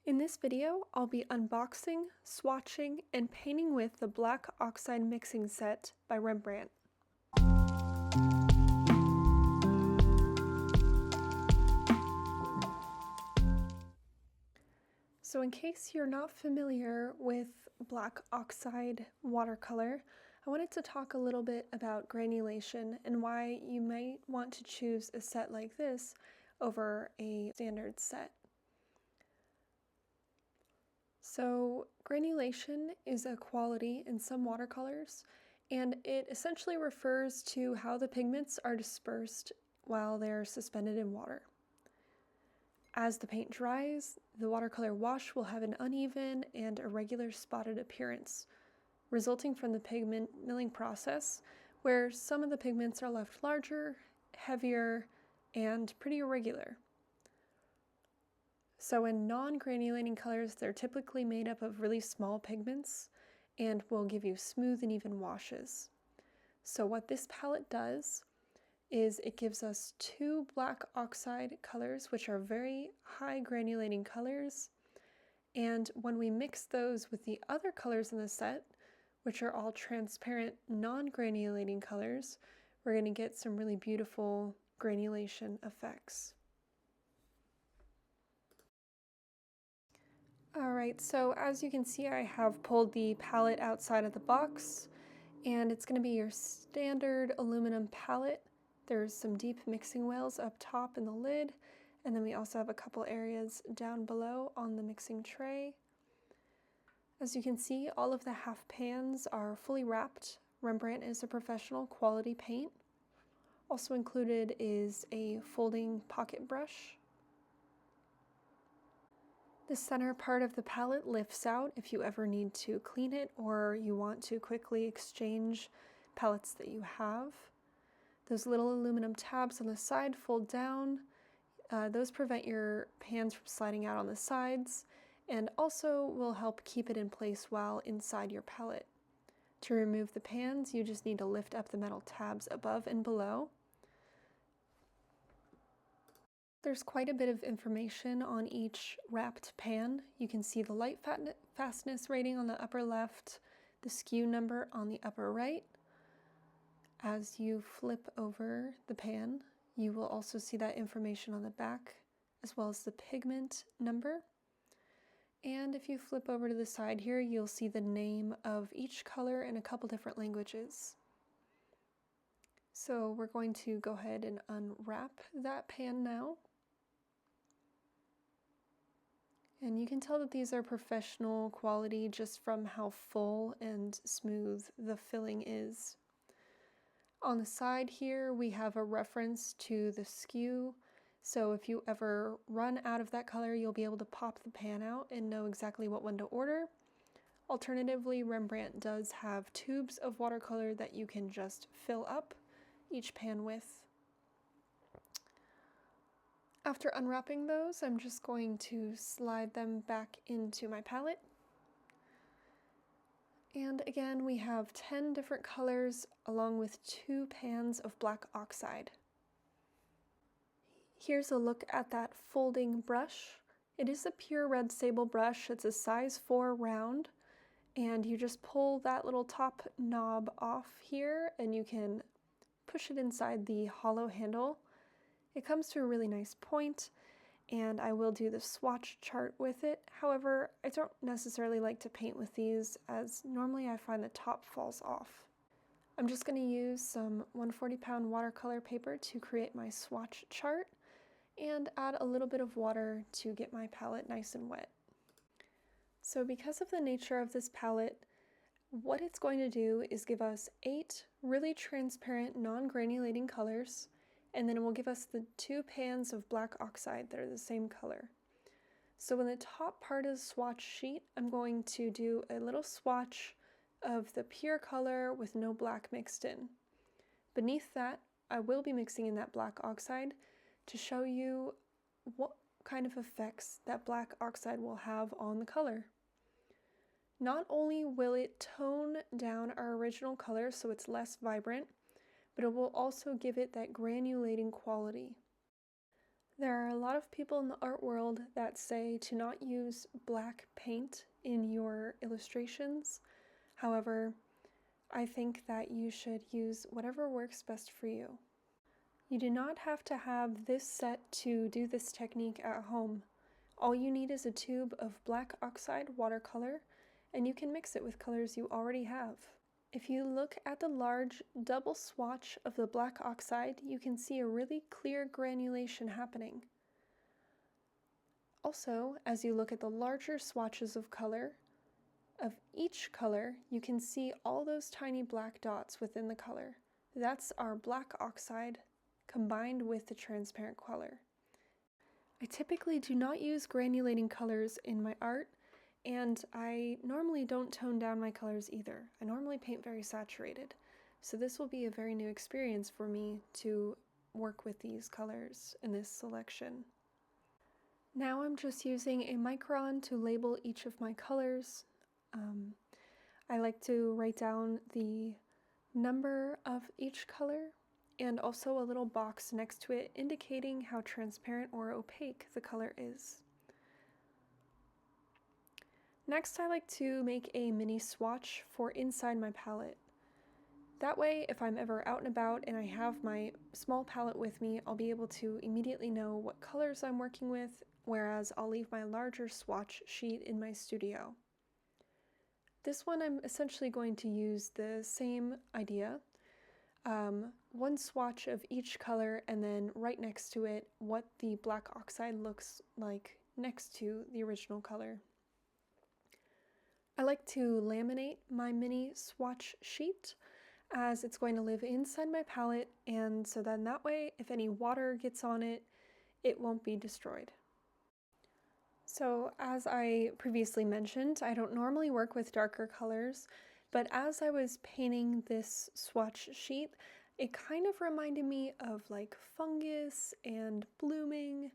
In this video, I'll be unboxing, swatching, and painting with the Black Oxide Mixing Set by Rembrandt. So in case you're not familiar with Black Oxide watercolor, I wanted to talk a little bit about granulation and why you might want to choose a set like this over a standard set. So granulation is a quality in some watercolors, and it essentially refers to how the pigments are dispersed while they're suspended in water. As the paint dries, the watercolor wash will have an uneven and irregular spotted appearance, resulting from the pigment milling process, where some of the pigments are left larger, heavier, and pretty irregular. So in non-granulating colors, they're typically made up of really small pigments and will give you smooth and even washes. So what this palette does is it gives us two black oxide colors, which are very high granulating colors. And when we mix those with the other colors in the set, which are all transparent non-granulating colors, we're going to get some really beautiful granulation effects. Alright, so as you can see, I have pulled the palette outside of the box, and it's going to be your standard aluminum palette. There's some deep mixing wells up top in the lid, and then we also have a couple areas down below on the mixing tray. As you can see, all of the half pans are fully wrapped. Rembrandt is a professional quality paint. Also included is a folding pocket brush. The center part of the palette lifts out if you ever need to clean it or you want to quickly exchange palettes that you have. Those little aluminum tabs on the side fold down. Those prevent your pans from sliding out on the sides and also will help keep it in place while inside your palette. To remove the pans, you just need to lift up the metal tabs above and below. There's quite a bit of information on each wrapped pan. You can see the light fastness rating on the upper left, the skew number on the upper right. As you flip over the pan, you will also see that information on the back, as well as the pigment number. And if you flip over to the side here, you'll see the name of each color in a couple different languages. So we're going to go ahead and unwrap that pan now. And you can tell that these are professional quality just from how full and smooth the filling is. On the side here, we have a reference to the skew. So if you ever run out of that color, you'll be able to pop the pan out and know exactly what one to order. Alternatively, Rembrandt does have tubes of watercolor that you can just fill up each pan with. After unwrapping those, I'm just going to slide them back into my palette. And again, we have 10 different colors along with 2 pans of black oxide. Here's a look at that folding brush. It is a pure red sable brush. It's a size 4 round, and you just pull that little top knob off here and you can push it inside the hollow handle. It comes to a really nice point, and I will do the swatch chart with it. However, I don't necessarily like to paint with these, as normally I find the top falls off. I'm just going to use some 140-pound watercolor paper to create my swatch chart and add a little bit of water to get my palette nice and wet. So because of the nature of this palette, what it's going to do is give us 8 really transparent non-granulating colors, and then it will give us the 2 pans of black oxide that are the same color. So in the top part of the swatch sheet, I'm going to do a little swatch of the pure color with no black mixed in. Beneath that, I will be mixing in that black oxide to show you what kind of effects that black oxide will have on the color. Not only will it tone down our original color so it's less vibrant, but it will also give it that granulating quality. There are a lot of people in the art world that say to not use black paint in your illustrations. However, I think that you should use whatever works best for you. You do not have to have this set to do this technique at home. All you need is a tube of black oxide watercolor, and you can mix it with colors you already have. If you look at the large double swatch of the black oxide, you can see a really clear granulation happening. Also, as you look at the larger swatches of color, of each color, you can see all those tiny black dots within the color. That's our black oxide combined with the transparent color. I typically do not use granulating colors in my art, and I normally don't tone down my colors either. I normally paint very saturated, so this will be a very new experience for me to work with these colors in this selection. Now I'm just using a micron to label each of my colors. I like to write down the number of each color and also a little box next to it indicating how transparent or opaque the color is. Next, I like to make a mini swatch for inside my palette. That way, if I'm ever out and about and I have my small palette with me, I'll be able to immediately know what colors I'm working with, whereas I'll leave my larger swatch sheet in my studio. This one I'm essentially going to use the same idea. One swatch of each color and then right next to it what the black oxide looks like next to the original color. I like to laminate my mini swatch sheet as it's going to live inside my palette, and so then that way if any water gets on it, it won't be destroyed. So as I previously mentioned, I don't normally work with darker colors, but as I was painting this swatch sheet, it kind of reminded me of like fungus and blooming,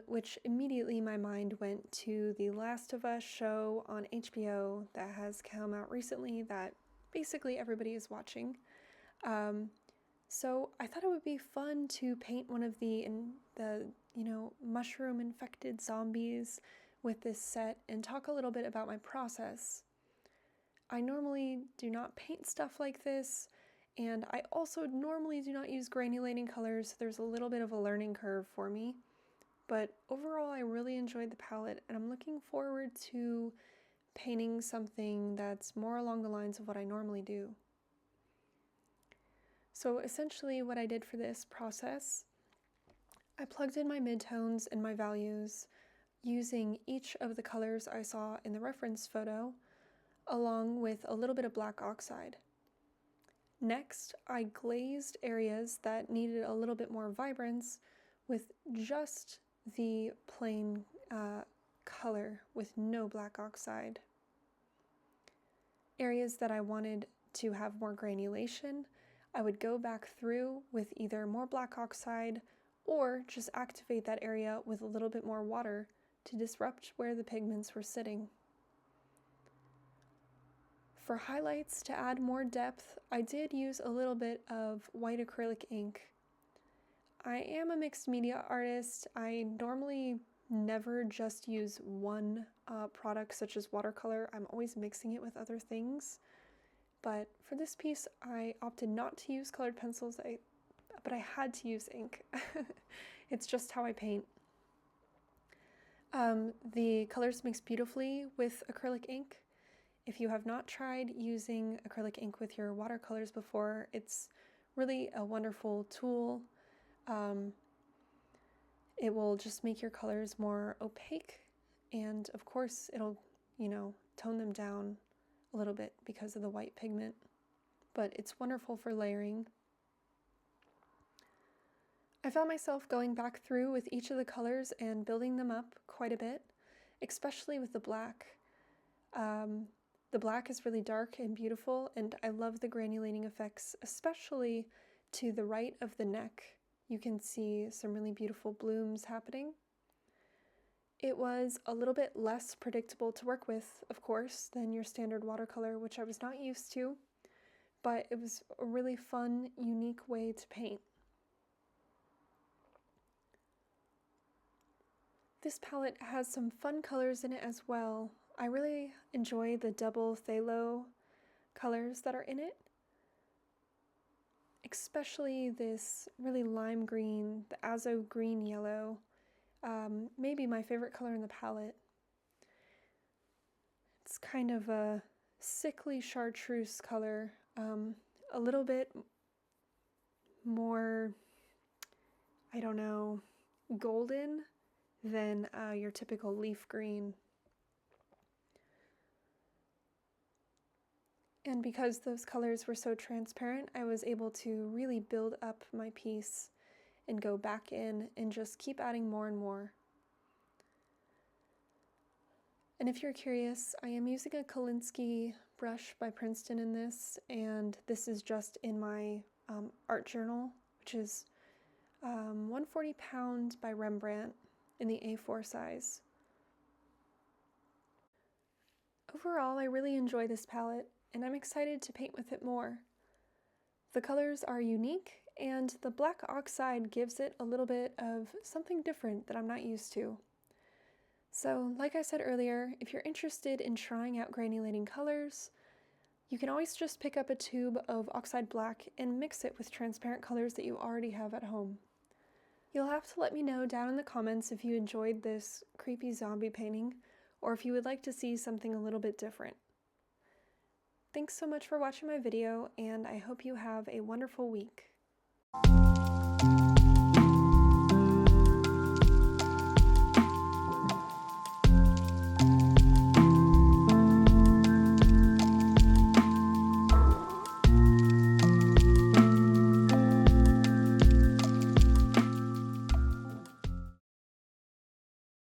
which immediately my mind went to the Last of Us show on HBO that has come out recently that basically everybody is watching. So I thought it would be fun to paint one of the mushroom infected zombies with this set and talk a little bit about my process. I normally do not paint stuff like this, and I also normally do not use granulating colors, so there's a little bit of a learning curve for me. But overall, I really enjoyed the palette, and I'm looking forward to painting something that's more along the lines of what I normally do. So essentially what I did for this process, I plugged in my midtones and my values using each of the colors I saw in the reference photo, along with a little bit of black oxide. Next, I glazed areas that needed a little bit more vibrance with just the plain color with no black oxide. Areas that I wanted to have more granulation, I would go back through with either more black oxide or just activate that area with a little bit more water to disrupt where the pigments were sitting. For highlights, to add more depth, I did use a little bit of white acrylic ink. I am a mixed media artist. I normally never just use one product such as watercolor. I'm always mixing it with other things. But for this piece, I opted not to use colored pencils, but I had to use ink. It's just how I paint. The colors mix beautifully with acrylic ink. If you have not tried using acrylic ink with your watercolors before, it's really a wonderful tool. It will just make your colors more opaque, and of course it'll, tone them down a little bit because of the white pigment, but it's wonderful for layering. I found myself going back through with each of the colors and building them up quite a bit, especially with the black. The black is really dark and beautiful, and I love the granulating effects, especially to the right of the neck. You can see some really beautiful blooms happening. It was a little bit less predictable to work with, of course, than your standard watercolor, which I was not used to, but it was a really fun, unique way to paint. This palette has some fun colors in it as well. I really enjoy the double phthalo colors that are in it, especially this really lime green, the azo green yellow, maybe my favorite color in the palette. It's kind of a sickly chartreuse color, a little bit more, I don't know, golden than your typical leaf green. And because those colors were so transparent, I was able to really build up my piece and go back in and just keep adding more and more. And if you're curious, I am using a Kolinsky brush by Princeton in this, and this is just in my art journal, which is 140 pound by Rembrandt in the A4 size. Overall, I really enjoy this palette, and I'm excited to paint with it more. The colors are unique, and the black oxide gives it a little bit of something different that I'm not used to. So, like I said earlier, if you're interested in trying out granulating colors, you can always just pick up a tube of oxide black and mix it with transparent colors that you already have at home. You'll have to let me know down in the comments if you enjoyed this creepy zombie painting, or if you would like to see something a little bit different. Thanks so much for watching my video, and I hope you have a wonderful week.